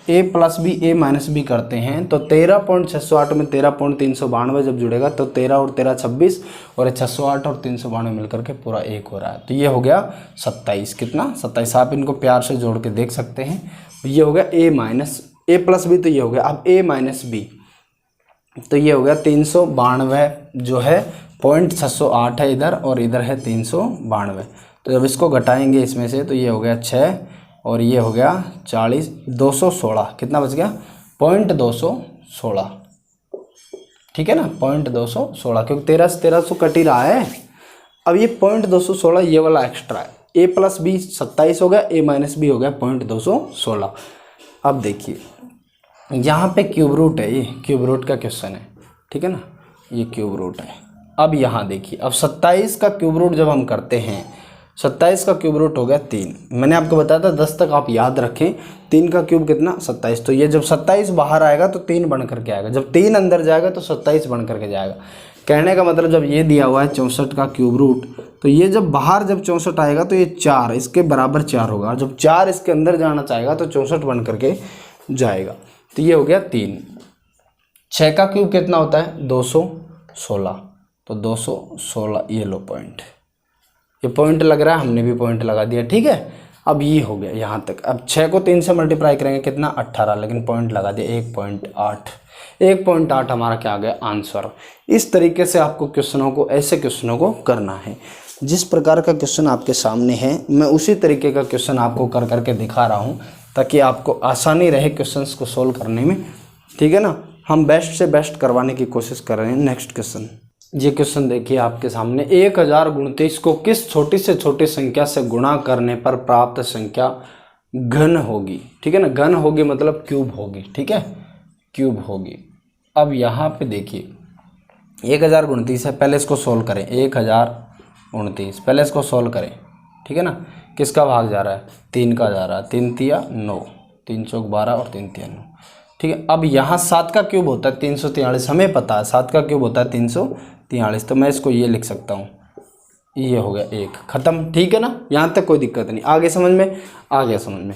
a plus B a minus B करते हैं तो 13.608 में 13.392 जब जुड़ेगा तो 13 और 13 26 और 608 और 392 मिलकर के पूरा 1 हो रहा है। तो ये हो गया 27। कितना? 27। आप इनको प्यार से जोड़ के देख सकते हैं। ये हो गया a minus a plus B, तो ये हो गया अब a माइनस बी, तो ये हो गया 392 जो है 0.608 है इधर, और इधर है 392। तो जब इसको घटाएंगे इसमें से तो ये हो गया 6 और ये हो गया 40, 216। कितना बच गया? 0.216। ठीक है ना, 0.216, क्योंकि 13 से 1300 कट ही रहा है। अब ये 0.216 ये वाला एक्स्ट्रा है। a प्लस बी 27 हो गया, a माइनस बी हो गया 0.216। अब देखिए यहाँ पे क्यूब रूट है, ये क्यूब रूट का क्वेश्चन है, ठीक है ना, ये क्यूब रूट है। अब यहाँ देखिए, अब 27 का क्यूब रूट जब हम करते हैं, 27 का क्यूब रूट हो गया 3। मैंने आपको बताया था 10 तक आप याद रखें। 3 का क्यूब कितना? 27। तो ये जब 27 बाहर आएगा तो 3 बन करके आएगा, जब 3 अंदर जाएगा तो 27 बन करके जाएगा। कहने का मतलब जब ये दिया हुआ है 64 का क्यूब रूट, तो ये जब बाहर जब 64 आएगा तो ये 4 इसके बराबर 4 होगा, जब 4 इसके अंदर जाना चाहेगा तो 64 बन करके जाएगा। तो ये हो गया 3। 6 का क्यूब कितना होता है? 216। तो 216 ये लो पॉइंट, ये पॉइंट लग रहा है, हमने भी पॉइंट लगा दिया, ठीक है। अब ये हो गया यहाँ तक। अब 6 को 3 से मल्टीप्लाई करेंगे कितना? 18, लेकिन पॉइंट लगा दिया 1.8। 1.8 हमारा क्या आ गया? आंसर। इस तरीके से आपको क्वेश्चनों को, ऐसे क्वेश्चनों को करना है। जिस प्रकार का क्वेश्चन आपके सामने है मैं उसी तरीके का क्वेश्चन आपको कर करके दिखा रहा हूँ, ताकि आपको आसानी रहे क्वेश्चंस को सोल्व करने में, ठीक है ना। हम बेस्ट से बेस्ट करवाने की कोशिश कर रहे हैं। नेक्स्ट क्वेश्चन, ये क्वेश्चन देखिए आपके सामने। 1029 को किस छोटी से छोटी संख्या से गुणा करने पर प्राप्त संख्या घन होगी? ठीक है ना, घन होगी मतलब क्यूब होगी, ठीक है, क्यूब होगी। अब यहाँ पे देखिए 1029 है, पहले इसको सोल्व करें। 1029 पहले इसको सोल्व करें, ठीक है ना। किसका भाग जा रहा है? 3 का जा रहा है। 3 तिया 9, 3 चौक 12 और 3 तिया 9, ठीक है। अब यहाँ 7 का क्यूब होता है 343, हमें पता है 7 का क्यूब होता है 343। तो मैं इसको ये लिख सकता हूँ, ये हो गया 1, ख़त्म, ठीक है ना। यहाँ तक कोई दिक्कत नहीं, आगे समझ में आ गया? समझ में।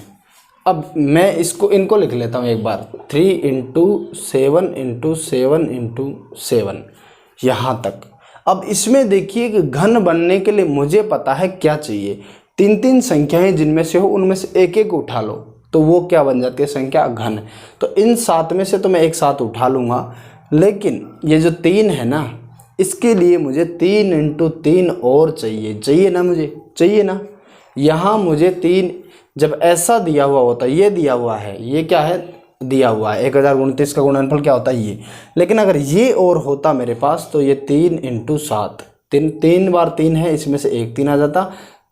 अब मैं इनको लिख लेता हूँ एक बार, 3 × 7 × 7 × 7, यहाँ तक। अब इसमें देखिए कि घन बनने के लिए मुझे पता है क्या चाहिए, 3 संख्याएं जिनमें से हो उनमें से एक एक उठा लो, तो वो क्या बन जाती है? संख्या घन। तो इन 7 में से तो मैं एक साथ उठा लूँगा, लेकिन ये जो 3 है ना, इसके लिए मुझे 3 × 3 और चाहिए ना, मुझे चाहिए ना। यहाँ मुझे 3, जब ऐसा दिया हुआ होता है, ये दिया हुआ है, ये क्या है? दिया हुआ है 1029 का गुणनफल क्या होता है? ये। लेकिन अगर ये और होता मेरे पास तो ये 3 × 7, 3 बार 3 है, इसमें से एक 3 आ जाता,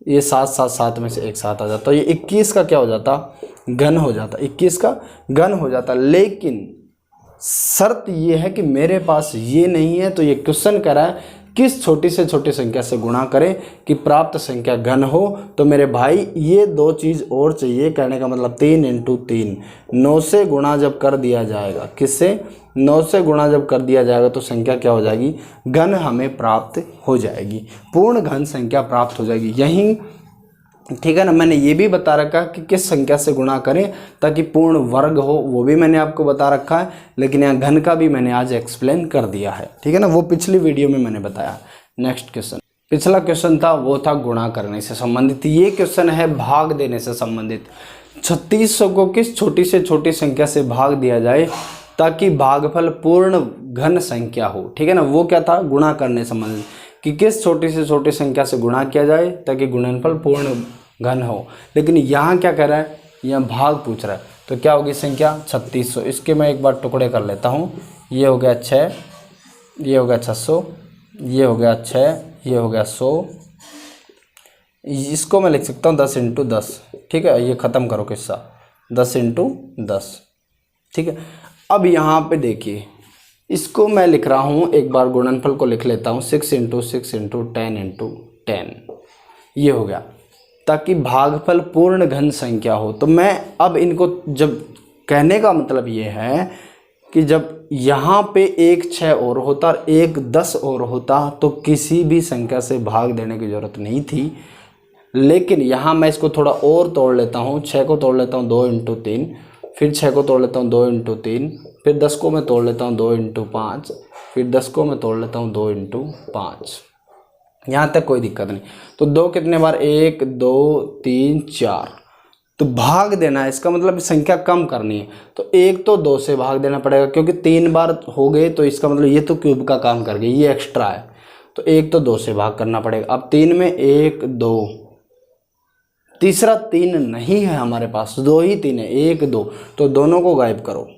ये 7 7 7 में से एक 7 आ जाता, तो ये 21 का क्या हो जाता? घन हो जाता, 21 का घन हो जाता। लेकिन शर्त ये है कि मेरे पास ये नहीं है। तो ये क्वेश्चन कह रहा है किस छोटी से छोटी संख्या से गुणा करें कि प्राप्त संख्या घन हो। तो मेरे भाई ये 2 चीज़ और चाहिए। कहने का मतलब 3 × 3, 9 से गुणा जब कर दिया जाएगा, किससे? 9 से गुणा जब कर दिया जाएगा तो संख्या क्या हो जाएगी? घन हमें प्राप्त हो जाएगी, पूर्ण घन संख्या प्राप्त हो जाएगी। यहीं, ठीक है ना। मैंने ये भी बता रखा कि किस संख्या से गुणा करें ताकि पूर्ण वर्ग हो, वो भी मैंने आपको बता रखा है। लेकिन यहाँ घन का भी मैंने आज एक्सप्लेन कर दिया है, ठीक है ना, वो पिछली वीडियो में मैंने बताया। नेक्स्ट क्वेश्चन, पिछला क्वेश्चन था वो था गुणा करने से संबंधित, ये क्वेश्चन है भाग देने से संबंधित। 3600 को किस छोटी से छोटी संख्या से भाग दिया जाए ताकि भागफल पूर्ण घन संख्या हो, ठीक है ना। वो क्या था? गुणा करने संबंधित, कि किस छोटी से छोटी संख्या से गुणा किया जाए ताकि गुणनफल पूर्ण घन हो। लेकिन यहाँ क्या कह रहा है? यहाँ भाग पूछ रहा है, तो क्या होगी संख्या? 3600। इसके मैं एक बार टुकड़े कर लेता हूँ। ये हो गया 6, ये हो गया 600, ये हो गया 6, ये हो गया 100। इसको मैं लिख सकता हूँ 10 × 10, ठीक है। ये ख़त्म करो किस्सा, 10 × 10, ठीक है। अब यहाँ पे देखिए, इसको मैं लिख रहा हूँ, एक बार गुणनफल को लिख लेता हूँ, 6 × 6 × 10 × 10, ये हो गया, ताकि भागफल पूर्ण घन संख्या हो। तो मैं अब इनको, जब कहने का मतलब ये है कि जब यहाँ पे एक 6 और होता और एक 10 और होता तो किसी भी संख्या से भाग देने की ज़रूरत नहीं थी। लेकिन यहाँ मैं इसको थोड़ा और तोड़ लेता हूँ, 6 को तोड़ लेता हूँ 2 × 3, फिर 6 को तोड़ लेता हूँ 2 इंटू 3, फिर 10 को मैं तोड़ लेता हूँ 2 इंटू 5, फिर 10 को मैं तोड़ लेता हूँ 2 इंटू 5। यहाँ तक कोई दिक्कत नहीं। तो 2 कितने बार, 1 2 3 4, तो भाग देना है, इसका मतलब संख्या कम करनी है। तो 1 तो 2 से भाग देना पड़ेगा, क्योंकि 3 बार हो गए तो इसका मतलब ये तो क्यूब का काम कर गए, ये एक्स्ट्रा है। तो 1 तो 2 से भाग करना पड़ेगा। अब 3 में 1 2, तीसरा 3 नहीं है हमारे पास, 2 ही 3 है, 1 2, तो दोनों को गायब करो।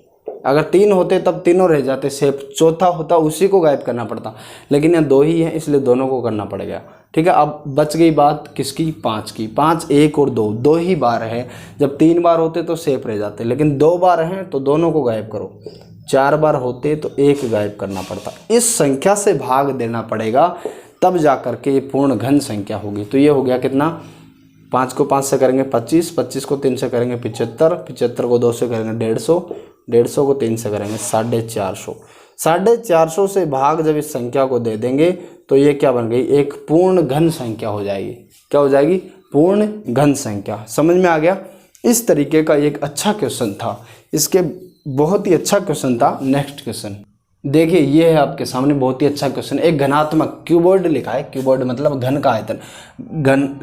अगर 3 होते तब तीनों रह जाते, सेफ चौथा होता उसी को गायब करना पड़ता, लेकिन यहाँ 2 ही है इसलिए दोनों को करना पड़ेगा। ठीक है, अब बच गई बात किसकी, 5 की। 5 1 और 2, 2 ही बार है। जब 3 बार होते तो सेफ रह जाते, लेकिन 2 बार हैं तो दोनों को गायब करो। 4 बार होते तो 1 गायब करना पड़ता। इस संख्या से भाग देना पड़ेगा, तब जा करके ये पूर्ण घन संख्या होगी। तो ये हो गया कितना, 5 को 5 से करेंगे 25, 25 को 3 से करेंगे 75, 75 को 2 से करेंगे 150, 150 को 3 से करेंगे 450। 450 से भाग जब इस संख्या को दे देंगे तो ये क्या बन गई, एक पूर्ण घन संख्या हो जाएगी। क्या हो जाएगी, पूर्ण घन संख्या। समझ में आ गया। इस तरीके का एक अच्छा क्वेश्चन था, इसके बहुत ही अच्छा क्वेश्चन था। नेक्स्ट क्वेश्चन देखिए, ये है आपके सामने बहुत ही अच्छा क्वेश्चन। एक घनात्मक क्यूबॉइड लिखा है, क्यूबॉइड मतलब घन का आयतन,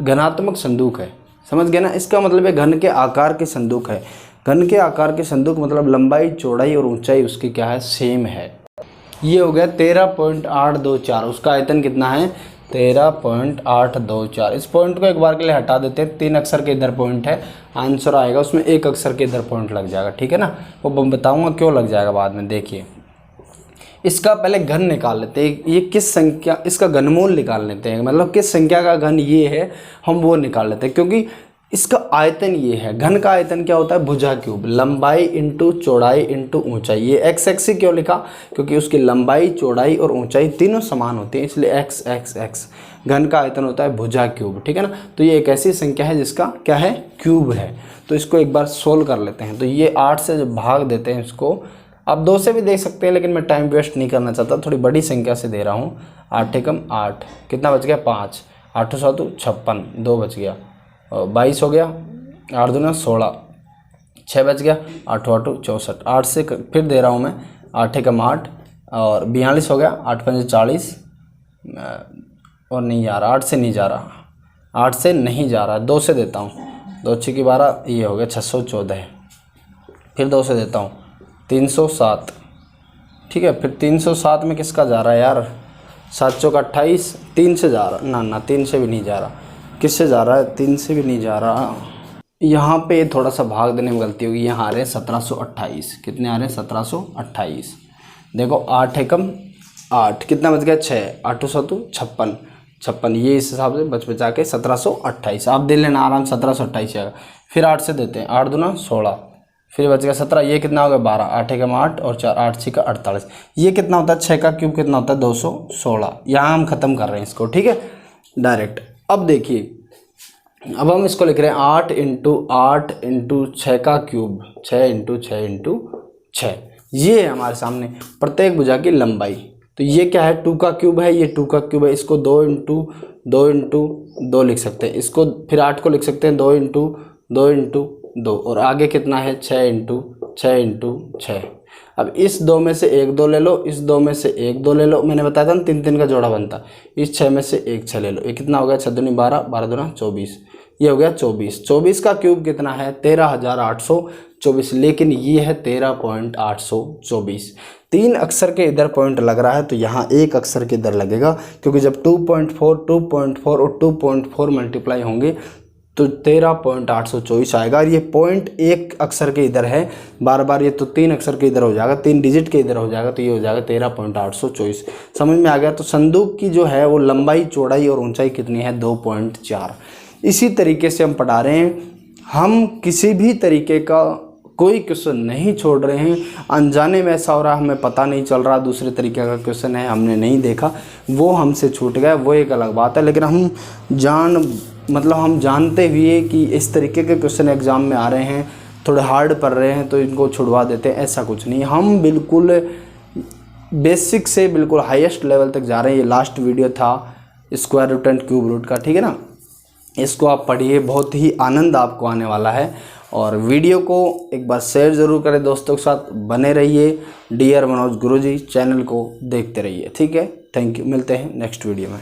घनात्मक संदूक है, समझ गए ना। इसका मतलब है घन के आकार के संदूक है। घन के आकार के संदूक मतलब लंबाई चौड़ाई और ऊंचाई उसकी क्या है, सेम है। ये हो गया 13.824, उसका आयतन कितना है, 13.824। इस पॉइंट को एक बार के लिए हटा देते हैं, 3 अक्षर के इधर पॉइंट है, आंसर आएगा उसमें 1 अक्षर के इधर पॉइंट लग जाएगा। ठीक है ना, वो बताऊंगा क्यों लग जाएगा बाद में। देखिए, इसका पहले घन निकाल लेते हैं, ये किस संख्या, इसका घनमूल निकाल लेते हैं, मतलब किस संख्या का घन ये है, हम वो निकाल लेते हैं। क्योंकि इसका आयतन ये है, घन का आयतन क्या होता है, भुजा क्यूब, लंबाई इंटू चौड़ाई इंटू ऊंचाई। ये एक्स एक्स ही क्यों लिखा, क्योंकि उसकी लंबाई चौड़ाई और ऊंचाई तीनों समान होती हैं, इसलिए एक्स एक्स एक्स। घन का आयतन होता है भुजा क्यूब। ठीक है ना, तो ये एक ऐसी संख्या है जिसका क्या है, क्यूब है। तो इसको एक बार सोल्व कर लेते हैं। तो ये 8 से जब भाग देते हैं इसको, आप 2 से भी देख सकते हैं, लेकिन मैं टाइम वेस्ट नहीं करना चाहता, थोड़ी बड़ी संख्या से दे रहा हूँ। 8 एकम 8, कितना बच गया 5, 8 7 56, 2 बच गया, 22 हो गया, 8 दूना 16, 6 बच गया, 8 8 64। 8 से फिर दे रहा हूँ मैं, 8 एकम 8 और 42 हो गया, 8 5 40 और नहीं जा रहा, 8 से नहीं जा रहा, 8 से नहीं जा रहा, 2 से देता हूँ, 2 6 की 12, ये हो गया 614। फिर 2 से देता हूँ 307। ठीक है, फिर 307 में किसका जा रहा है यार, 7 चौक 28, 3 से जा रहा, ना 3 से भी नहीं जा रहा, किससे जा रहा है, 3 से भी नहीं जा रहा। यहाँ पे थोड़ा सा भाग देने में गलती होगी, यहाँ आ रहे हैं 1728। कितने आ रहे हैं, 1728। देखो 8 एकम 8, कितना बच गया 6, 8 7 56, 56, ये इस हिसाब से बचा के 1728। आप दे लेना आराम, 1728 आएगा। फिर 8 से देते हैं, 8 दूना 16, फिर बच गया 17, ये कितना हो गया 12, 8 एकम 8 और 4 8 6 का 48। ये कितना होता है, 6 का क्यूब कितना होता है, 216। यहाँ हम खत्म कर रहे हैं इसको। ठीक है, डायरेक्ट। अब देखिए, अब हम इसको लिख रहे हैं 8 इंटू 8 इंटू 6 का क्यूब, 6 इंटू 6 इंटू 6। ये है हमारे सामने प्रत्येक भुजा की लंबाई। तो ये क्या है, 2 का क्यूब है, ये 2 का क्यूब है, इसको 2 इंटू 2 इंटू 2 लिख सकते हैं। इसको फिर 8 को लिख सकते हैं 2 इंटू 2 इंटू 2, और आगे कितना है 6 इंटू 6 इंटू 6। अब इस 2 में से एक 2 ले लो, इस 2 में से एक 2 ले लो, मैंने बताया था ना 3 3 का जोड़ा बनता। इस 6 में से एक 6 ले लो, ये कितना हो गया, 6 दूनी 12, 12 दूना 24, ये हो गया 24। 24 का क्यूब कितना है, 13,824, लेकिन ये है 13.824। 3 अक्षर के इधर पॉइंट लग रहा है, तो यहाँ 1 अक्षर के इधर लगेगा, क्योंकि जब 2.4 2.4 और 2.4 मल्टीप्लाई होंगे तो 13.824 आएगा। और ये पॉइंट 1 अक्षर के इधर है, बार बार ये तो 3 अक्षर के इधर हो जाएगा, 3 डिजिट के इधर हो जाएगा, तो ये हो जाएगा 13.824। समझ में आ गया। तो संदूक की जो है वो लंबाई चौड़ाई और ऊंचाई कितनी है, 2.4। इसी तरीके से हम पढ़ा रहे हैं, हम किसी भी तरीके का कोई क्वेश्चन नहीं छोड़ रहे हैं। अनजाने में ऐसा हो रहा है, हमें पता नहीं चल रहा, दूसरे तरीके का क्वेश्चन है, हमने नहीं देखा, वो हमसे छूट गया, वो एक अलग बात है। लेकिन हम जानते हुए कि इस तरीके के क्वेश्चन एग्ज़ाम में आ रहे हैं, थोड़े हार्ड पढ़ रहे हैं, तो इनको छुड़वा देते हैं, ऐसा कुछ नहीं। हम बिल्कुल बेसिक से बिल्कुल हाईएस्ट लेवल तक जा रहे हैं। ये लास्ट वीडियो था square root and cube root का, ठीक है ना। इसको आप पढ़िए, बहुत ही आनंद आपको आने वाला है। और वीडियो को एक बार शेयर ज़रूर करें दोस्तों के साथ, बने रहिए डियर मनोज गुरुजी चैनल को देखते रहिए। ठीक है, थैंक यू, मिलते हैं नेक्स्ट वीडियो में।